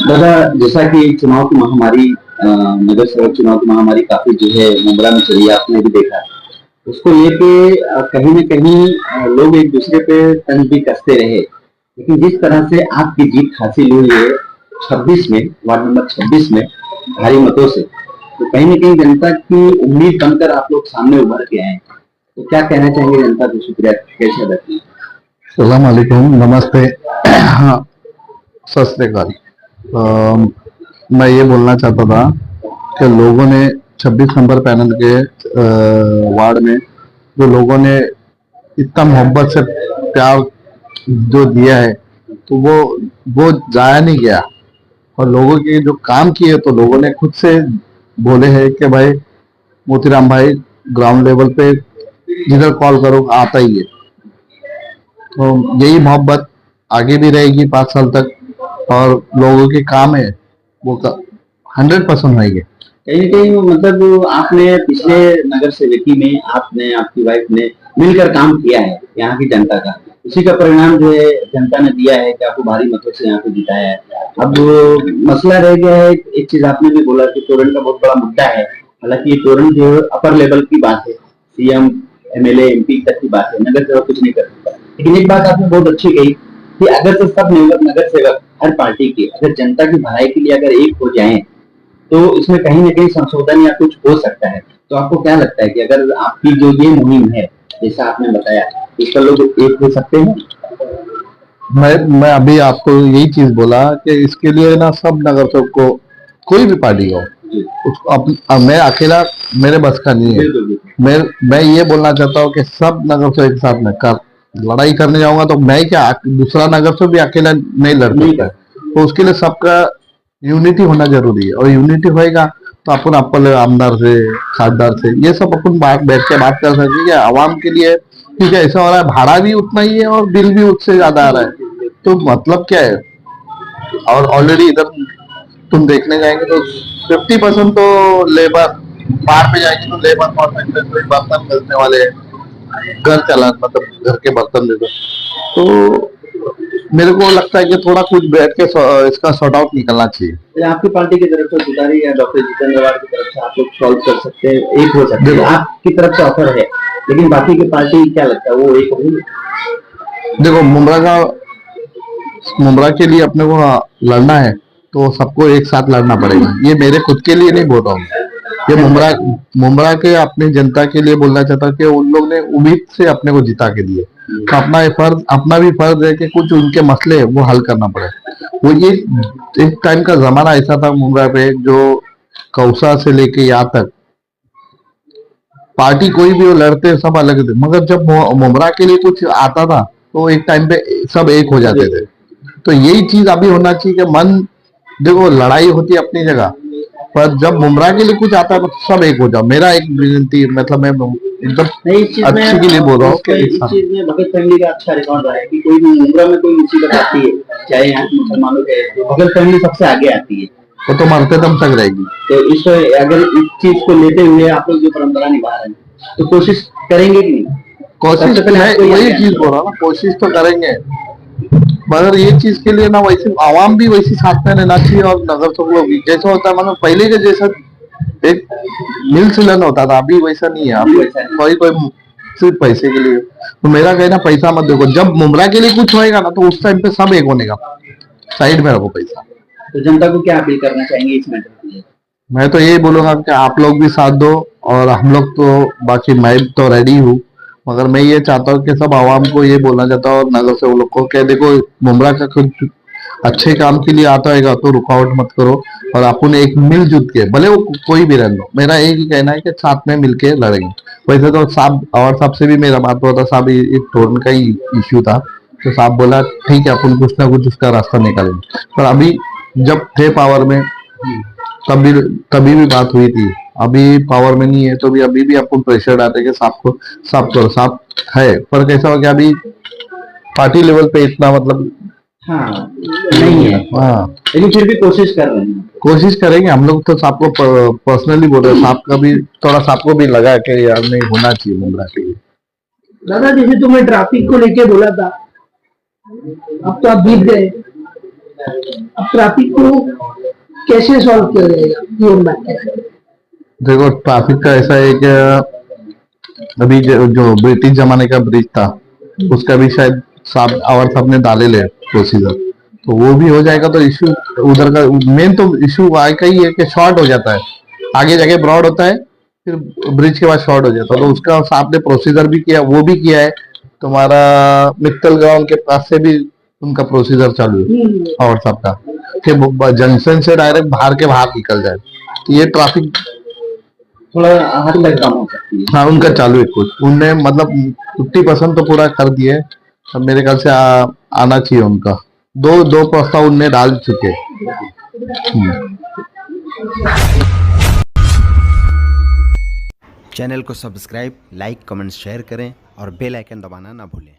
दादा, जैसा कि चुनाव की महामारी नगर सेवक चुनाव की महामारी काफी जो है मुंबरा में चली है, आपने भी देखा। उसको लेके कहीं न कहीं लोग एक दूसरे पे तंज भी कसते रहे, लेकिन जिस तरह से आपकी जीत हासिल हुई है 26 में, वार्ड नंबर 26 में भारी मतों से, तो कहीं न कहीं जनता की उम्मीद बनकर आप लोग सामने उभर के आए। तो क्या कहना चाहेंगे जनता को? शुक्रिया कैसे अदा किया? सलाम अलैकुम, नमस्ते। हाँ, सत श्री अकाल। मैं ये बोलना चाहता था कि लोगों ने 26 नंबर पैनल के वार्ड में जो लोगों ने इतना मोहब्बत से प्यार जो दिया है, तो वो जाया नहीं गया। और लोगों के जो काम किए तो लोगों ने खुद से बोले हैं कि भाई मोतीराम भाई ग्राउंड लेवल पे जिधर कॉल करो आता ही है। तो यही मोहब्बत आगे भी रहेगी 5 साल तक, और लोगों के काम है वो 100% होंगे। कहीं न कहीं मतलब आपने पिछले नगर सेवकी में आपने, आपकी वाइफ ने मिलकर काम किया है यहाँ की जनता का, उसी का परिणाम जो है जनता ने दिया है कि आपको भारी मतों से यहाँ पे जिताया है। अब मसला रह गया है, एक चीज आपने भी बोला कि तोरण का बहुत बड़ा मुद्दा है। हालांकि ये तोरण जो अपर लेवल की बात है, सीएम एमएलए एमपी तक की बात है, नगर सेवक कुछ नहीं कर सकता। लेकिन एक बात आपने बहुत अच्छी कही कि अगर तो सब नगर सेवक हर पार्टी के अगर जनता की भलाई के लिए अगर एक हो जाएं, तो इसमें कहीं न कहीं संशोधन या कुछ हो सकता है। तो आपको क्या लगता है कि अगर आपकी जो ये मुहिम है, जैसा आपने बताया, इस पर लोग एक हो सकते हैं? मैं अभी आपको यही चीज बोला कि इसके लिए ना सब नगर सेवक को, कोई भी पार्टी हो, उसको मैं अकेला मेरे बस का नहीं है। मैं ये बोलना चाहता हूँ कि सब नगर सेवक एक साथ में कर लड़ाई करने जाऊंगा तो मैं क्या दूसरा नगर सेवक भी अकेला नहीं लड़ सकता। तो उसके लिए सबका यूनिटी होना जरूरी है, और यूनिटी होएगा तो अपन अपने आमदार से, खासदार से ये सब अपन बैठ के बात कर सकते हैं आवाम के लिए। ठीक है, ऐसा हो रहा है भाड़ा भी उतना ही है और बिल भी उससे ज्यादा आ रहा है, तो मतलब क्या है। और ऑलरेडी इधर तुम देखने जाएंगे तो 50% तो लेबर बाहर पे जाएंगे, तो लेबर कॉन्ट्रैक्टर कोई बर्तन बेचने वाले, घर चला मतलब घर के बर्तन दे दो। तो मेरे को लगता है कि थोड़ा कुछ बैठ के इसका सॉर्ट आउट निकलना चाहिए। आपकी पार्टी की तरफ से जुटारी या डॉक्टर जितेंद्र वाड की तरफ से आप लोग सॉल्व कर सकते हैं, एक हो सकते हैं, आपकी तरफ से ऑफर है, लेकिन बाकी की पार्टी क्या लगता है वो एक होगी? देखो, मुमरा के लिए अपने को लड़ना है तो सबको एक साथ लड़ना पड़ेगा। ये मेरे खुद के लिए नहीं बोल रहा हूँ, ये मुमरा के अपनी जनता के लिए बोलना चाहता हूँ कि उन लोग ने उम्मीद से अपने को जिता के दिए, तो अपना भी फर्ज है कि कुछ उनके मसले वो हल करना पड़े। वो ये एक टाइम का जमाना ऐसा था मुमरा पे, जो कौसा से लेके यहाँ तक पार्टी कोई भी वो लड़ते सब अलग थे, मगर जब मुमरा के लिए कुछ आता था तो एक टाइम पे सब एक हो जाते थे। तो यही चीज अभी होना चाहिए कि मन, देखो लड़ाई होती है अपनी जगह, पर जब मुमरा के लिए कुछ आता है तो सब एक हो जाओ। मेरा एक विनती, मतलब मैं एकदम अच्छे के लिए बोल रहा हूँ कि इस चीज में भगत फैमिली का अच्छा रिकॉर्ड रहा है कि कोई भी मुमरा में कोई मुसीबत आती है, चाहे यहाँ मुसलमानों के, तो भगत फैमिली सबसे आगे आती है, वो तो मरते दम तक रहेगी। तो इस अगर इस चीज को लेते हुए आप लोग जो परंपरा निभा रहे हैं तो कोशिश करेंगे कि नहीं? कोशिश तो वही चीज बोल रहा हूँ ना, कोशिश तो करेंगे, मगर ये चीज के लिए ना वैसे आवाम भी वैसी साथ में रहना चाहिए, और नगर सब लोग भी जैसा होता है, मतलब पहले के जैसा एक मिल सिलन होता था, अभी वैसा नहीं है। अभी कोई सिर्फ पैसे के लिए, तो मेरा कहना पैसा मत देखो, जब मुमरा के लिए कुछ होएगा ना तो उस टाइम पे सब एक होने का, साइड में रखो पैसा। तो जनता को क्या अपील करना चाहेंगे इस मैटर के लिए? मैं तो यही बोलूंगा कि आप लोग भी साथ दो, और हम लोग तो बाकी मैं तो रेडी हूँ, मगर मैं ये चाहता हूँ कि सब आवाम को ये बोलना चाहता हूँ, और नगर से वो लोग को कि देखो मुमरा का कुछ अच्छे काम के लिए आता है तो रुकावट मत करो, और अपन एक मिलजुल के, भले वो कोई भी रह लो, मेरा एक ही कहना है कि साथ में मिलके लड़ेंगे। वैसे तो साहब और साहब से भी मेरा बात हुआ था, साहब एक टोर्न का ही इश्यू था, तो साहब बोला ठीक है अपन कुछ ना कुछ उसका रास्ता निकालेंगे। पर अभी जब थे पावर में तभी भी बात हुई थी, अभी पावर में नहीं है तो भी अभी भी अपन प्रेशर डालते कि साहब को साफ करो, साफ है, पर कैसा हो गया अभी पार्टी लेवल पे इतना मतलब हाँ नहीं है। हाँ, लेकिन फिर भी कोशिश कर रहे हैं, कोशिश करेंगे हम लोग तो। सबको पर्सनली बोल रहे हैं, साहब का भी थोड़ा, साहब को भी लगा कि यार नहीं होना चाहिए मुमरा के लिए। दादा, जैसे तुम्हें ट्रैफिक को लेके बोला था, अब तो आप जीत गए, अब ट्रैफिक को कैसे सॉल्व किया जाएगा ये हम बात करें। देखो ट्रैफिक का ऐसा है कि अभी जो ब्रिटिश जमाने का ब्रिज था उसका भी शायद सबने डाले ले प्रोसीजर, तो वो भी हो जाएगा तो इश्यू उधर का मेन तो इश्यू आए का ही है कि शॉर्ट हो जाता है, आगे जाके ब्रॉड होता है फिर ब्रिज के बाद शॉर्ट हो जाता है, तो उसका साहब ने प्रोसीजर भी किया, वो भी किया है। तुम्हारा मित्तल गांव के पास से भी उनका प्रोसीजर चालू है और सबका कि जंक्शन से डायरेक्ट बाहर के बाहर निकल जाए, तो ये ट्रैफिक थोड़ा हद तक कम हो सकती है। हाँ उनका चालू है, कुछ उनने मतलब 50% तो पूरा कर दिए, अब मेरे ख्याल से आना चाहिए उनका। दो प्रस्ताव उनने डाल चुके। चैनल को सब्सक्राइब, लाइक, कमेंट, शेयर करें और बेल आइकन दबाना ना भूलें।